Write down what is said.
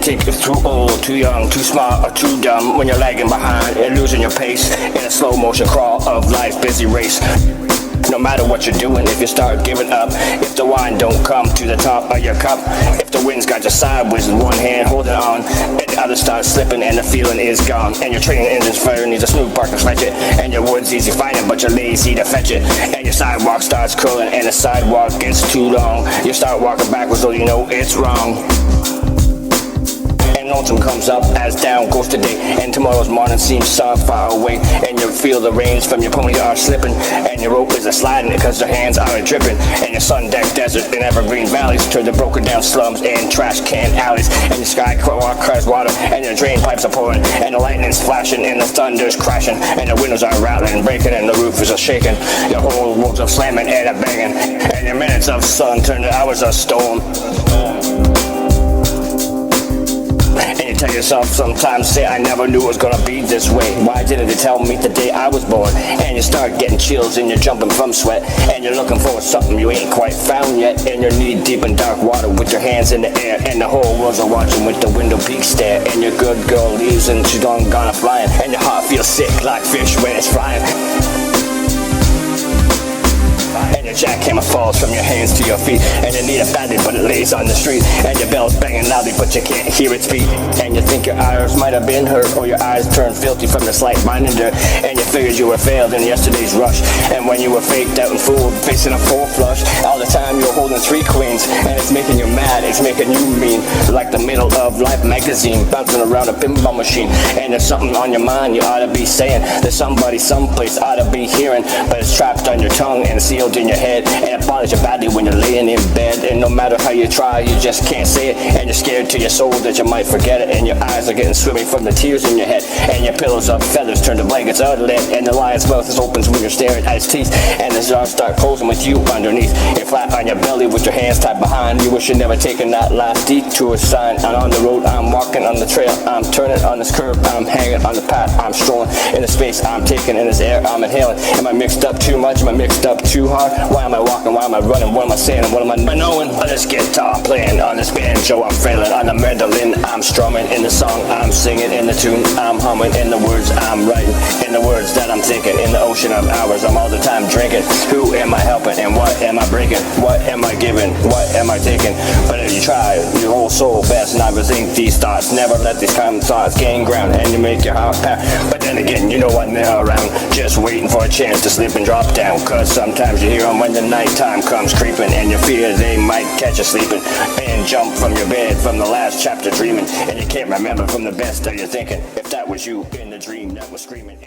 think you're too old, too young, too smart, or too dumb when you're lagging behind and losing your pace in a slow motion crawl of life's busy race. No matter what you're doing, if you start giving up, if the wine don't come to the top of your cup, if the wind's got you sideways with one hand holding on, and the other starts slipping and the feeling is gone, and your train engine's firing, needs a smooth park to fetch it, and your wood's easy finding but you're lazy to fetch it, and your sidewalk starts curling and the sidewalk gets too long, you start walking backwards though you know it's wrong. Autumn comes up as down goes today, and tomorrow's morning seems so far away, and you feel the reins from your pony are slipping, and your rope is a-sliding because your hands are dripping, and your sun-decked desert and evergreen valleys turn to broken down slums and trash can alleys, and your sky cries water, and your drain pipes are pouring, and the lightning's flashing, and the thunder's crashing, and the windows are rattling and breaking, and the roof is a-shaking, your whole world's a-slamming and a-banging, and your minutes of sun turn to hours of storm. And you tell yourself sometimes, say, I never knew it was gonna be this way. Why didn't they tell me the day I was born? And you start getting chills and you're jumping from sweat, and you're looking for something you ain't quite found yet, and you're knee deep in dark water with your hands in the air, and the whole world's a watching with the window peak stare, and your good girl leaves and she's gone flying, and your heart feels sick like fish when it's flying. And your jackhammer falls from your hands to your feet, and you need a bandit but it lays on the street, and your bell's banging loudly but you can't hear its beat, and you think your ears might have been hurt, or your eyes turned filthy from the slight binding dirt, and you figured you were failed in yesterday's rush, and when you were faked out and fooled facing a full flush, all the time you were holding 3 queens, and it's making you mad, it's making you mean, like the Middle of Life magazine bouncing around a pinball machine, and there's something on your mind you ought to be saying, there's somebody someplace ought to be hearing, but it's trapped on your tongue and sealed in your head, and it bothers you badly when you're laying in bed, and no matter how you try you just can't say it, and you're scared to your soul that you might forget it, and your eyes are getting swimming from the tears in your head, and your pillows of feathers turn to blankets of lead, and the lion's mouth is open when you're staring at his teeth, and the jaws start closing with you underneath. You're flat on your belly with your hands tied behind, you wish you'd never taken that last detour sign, and on the road I'm walking on the trail, I'm turning on this curb, I'm hanging on the path, I'm strolling in the space I'm taking in this air I'm inhaling. Am I mixed up too much? Am I mixed up too hard? Why am I walking? Why am I running? What am I saying? And what am I knowing? On this guitar playing, on this banjo I'm feeling, on the mandolin I'm strumming, in the song I'm singing, in the tune I'm humming, in the words I'm writing, in the words that I'm thinking, in the ocean of hours I'm all the time drinking. Who am I helping and what am I breaking? What am I giving? What am I taking? But if you try your whole soul best not to think these thoughts, never let these kind of thoughts gain ground, and you make your heart pound. But then again, you know what, they're around, just waiting for a chance to slip and drop down, cause sometimes you hear them when the nighttime comes creeping, and you fear they might catch you sleeping, and jump from your bed from the last chapter dreaming, and you can't remember from the best of your thinking if that was you in the dream that was screaming.